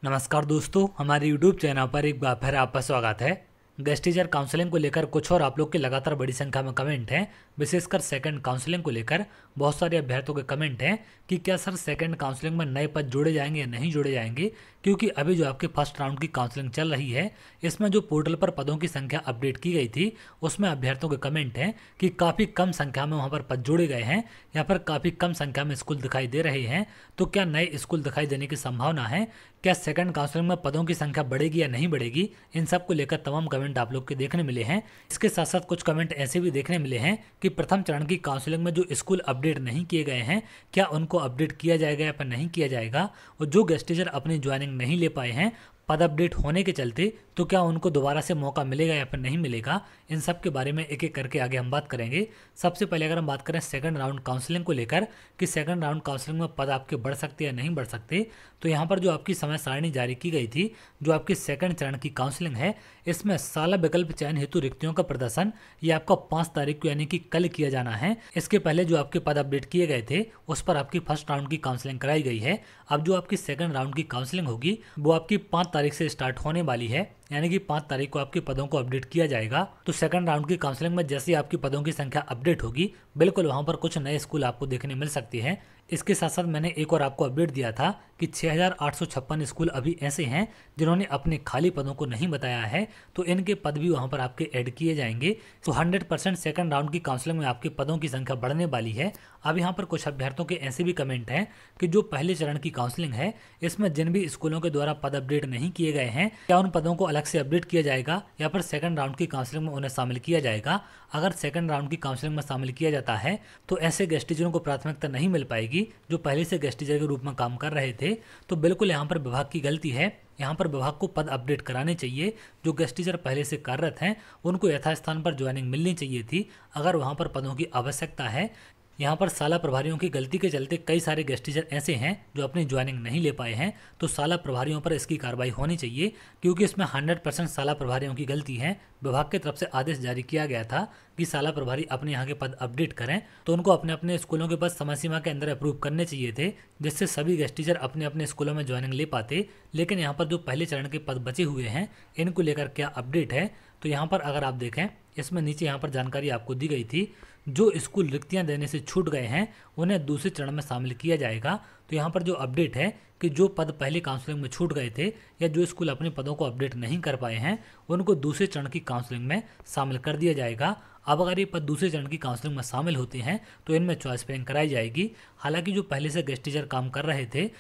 नमस्कार दोस्तों, हमारे YouTube चैनल पर एक बार फिर आपका स्वागत है। गेस्ट टीचर काउंसलिंग को लेकर कुछ और आप लोग के लगातार बड़ी संख्या में कमेंट हैं। विशेषकर सेकंड काउंसलिंग को लेकर बहुत सारे अभ्यर्थियों के कमेंट हैं कि क्या सर सेकंड काउंसलिंग में नए पद जोड़े जाएंगे या नहीं जोड़े जाएंगे, क्योंकि अभी जो आपके फर्स्ट राउंड की काउंसलिंग चल रही है इसमें जो पोर्टल पर पदों की संख्या अपडेट की गई थी उसमें अभ्यर्थियों के कमेंट हैं कि काफ़ी कम संख्या में वहाँ पर पद जोड़े गए हैं या फिर काफ़ी कम संख्या में स्कूल दिखाई दे रहे हैं। तो क्या नए स्कूल दिखाई देने की संभावना है? क्या सेकंड काउंसलिंग में पदों की संख्या बढ़ेगी या नहीं बढ़ेगी? इन सब को लेकर तमाम कमेंट आप लोग के देखने मिले हैं। इसके साथ साथ कुछ कमेंट ऐसे भी देखने मिले हैं कि प्रथम चरण की काउंसलिंग में जो स्कूल अपडेट नहीं किए गए हैं क्या उनको अपडेट किया जाएगा या फिर नहीं किया जाएगा, और जो गेस्ट टीचर अपनी ज्वाइनिंग नहीं ले पाए हैं पद अपडेट होने के चलते तो क्या उनको दोबारा से मौका मिलेगा या फिर नहीं मिलेगा। इन सब के बारे में एक एक करके आगे हम बात करेंगे। सबसे पहले अगर हम बात करें सेकंड राउंड काउंसलिंग को लेकर कि सेकंड राउंड काउंसलिंग में पद आपके बढ़ सकते या नहीं बढ़ सकते, तो यहाँ पर जो आपकी समय सारणी जारी की गई थी, जो आपकी सेकंड चरण की काउंसलिंग है इसमें साला विकल्प चयन हेतु रिक्तियों का प्रदर्शन ये आपका 5 तारीख को यानी कि कल किया जाना है। इसके पहले जो आपके पद अपडेट किए गए थे उस पर आपकी फर्स्ट राउंड की काउंसलिंग कराई गई है। अब जो आपकी सेकंड राउंड की काउंसलिंग होगी वो आपकी 5 तारीख से स्टार्ट होने वाली है, यानी कि 5 तारीख को आपके पदों को अपडेट किया जाएगा। तो सेकंड राउंड की काउंसलिंग में जैसे आपकी पदों की संख्या अपडेट होगी बिल्कुल वहां पर कुछ नए स्कूल आपको देखने मिल सकते हैं। इसके साथ साथ मैंने एक और आपको अपडेट दिया था कि 6856 स्कूल अभी ऐसे हैं जिन्होंने अपने खाली पदों को नहीं बताया है, तो इनके पद भी वहां पर आपके ऐड किए जाएंगे। तो 100% सेकंड राउंड की काउंसलिंग में आपके पदों की संख्या बढ़ने वाली है। अब यहाँ पर कुछ अभ्यर्थियों के ऐसे भी कमेंट हैं कि जो पहले चरण की काउंसलिंग है इसमें जिन भी स्कूलों के द्वारा पद अपडेट नहीं किए गए हैं क्या उन पदों को अलग से अपडेट किया जाएगा या फिर सेकंड राउंड की काउंसलिंग में उन्हें शामिल किया जाएगा। अगर सेकंड राउंड की काउंसलिंग में शामिल किया जाता है तो ऐसे गेस्ट टीचरों को प्राथमिकता नहीं मिल पाएगी जो पहले से गेस्ट टीचर के रूप में काम कर रहे थे। तो बिल्कुल यहाँ पर विभाग की गलती है। यहाँ पर विभाग को पद अपडेट कराने चाहिए। जो गेस्ट टीचर पहले से कार्यरत हैं उनको यथास्थान पर ज्वाइनिंग मिलनी चाहिए थी अगर वहाँ पर पदों की आवश्यकता है। यहाँ पर साला प्रभारियों की गलती के चलते कई सारे गेस्ट टीचर ऐसे हैं जो अपनी ज्वाइनिंग नहीं ले पाए हैं, तो साला प्रभारियों पर इसकी कार्रवाई होनी चाहिए क्योंकि इसमें 100% साला प्रभारियों की गलती है। विभाग की तरफ से आदेश जारी किया गया था कि साला प्रभारी अपने यहाँ के पद अपडेट करें, तो उनको अपने अपने स्कूलों के पद समय सीमा के अंदर अप्रूव करने चाहिए थे जिससे सभी गेस्ट टीचर अपने अपने स्कूलों में ज्वाइनिंग ले पाते। लेकिन यहाँ पर जो पहले चरण के पद बचे हुए हैं इनको लेकर क्या अपडेट है, तो यहाँ पर अगर आप देखें इसमें नीचे यहाँ पर जानकारी आपको दी गई थी जो स्कूल रिक्तियां देने से छूट गए हैं उन्हें दूसरे चरण में शामिल किया जाएगा। तो यहाँ पर जो अपडेट है कि जो पद पहले काउंसलिंग में छूट गए थे या जो स्कूल अपने पदों को अपडेट नहीं कर पाए हैं उनको दूसरे चरण की काउंसलिंग में शामिल कर दिया जाएगा। अब अगर ये पद दूसरे चरण की काउंसलिंग में शामिल होते हैं तो इनमें चॉइस फिलिंग कराई जाएगी। हालांकि जो पहले से गेस्ट टीचर काम कर रहे थे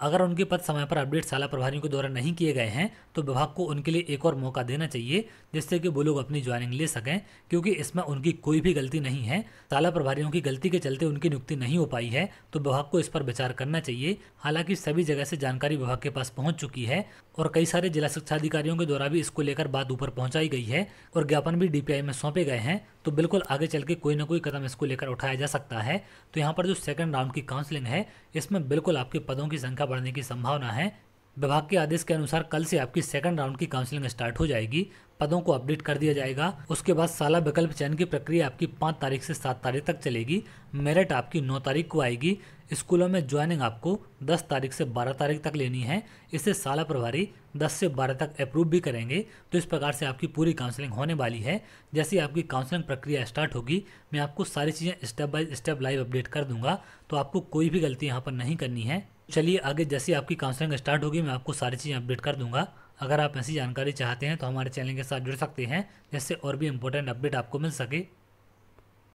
अगर उनके पद समय पर अपडेट साला प्रभारियों के द्वारा नहीं किए गए हैं तो विभाग को उनके लिए एक और मौका देना चाहिए जिससे कि वो लोग अपनी ज्वाइनिंग ले सकें, क्योंकि इसमें उनकी कोई भी गलती नहीं है। साला प्रभारियों की गलती के चलते उनकी नियुक्ति नहीं हो पाई है तो विभाग को इस पर विचार करना चाहिए। हालांकि सभी जगह से जानकारी विभाग के पास पहुंच चुकी है और कई सारे जिला शिक्षा अधिकारियों के द्वारा भी इसको लेकर बात ऊपर पहुंचाई गई है और ज्ञापन भी DPI में सौंपे गए हैं। तो बिल्कुल आगे चल के कोई ना कोई कदम इसको लेकर उठाया जा सकता है। तो यहाँ पर जो सेकंड राउंड की काउंसलिंग है इसमें बिल्कुल आपके पदों की संख्या बढ़ने की संभावना है। विभाग के आदेश के अनुसार कल से आपकी सेकंड राउंड की काउंसलिंग स्टार्ट हो जाएगी। पदों को अपडेट कर दिया जाएगा। उसके बाद साला विकल्प चयन की प्रक्रिया आपकी 5 तारीख से 7 तारीख तक चलेगी। मेरिट आपकी 9 तारीख को आएगी। स्कूलों में ज्वाइनिंग आपको 10 तारीख से 12 तारीख तक लेनी है। इसे साला प्रभारी 10 से 12 तक अप्रूव भी करेंगे। तो इस प्रकार से आपकी पूरी काउंसलिंग होने वाली है। जैसे आपकी काउंसलिंग प्रक्रिया स्टार्ट होगी मैं आपको सारी चीज़ें step by step live update कर दूंगा, तो आपको कोई भी गलती यहाँ पर नहीं करनी है। चलिए आगे जैसे आपकी काउंसलिंग स्टार्ट होगी मैं आपको सारी चीज़ें अपडेट कर दूंगा। अगर आप ऐसी जानकारी चाहते हैं तो हमारे चैनल के साथ जुड़ सकते हैं जिससे और भी इंपॉर्टेंट अपडेट आपको मिल सके।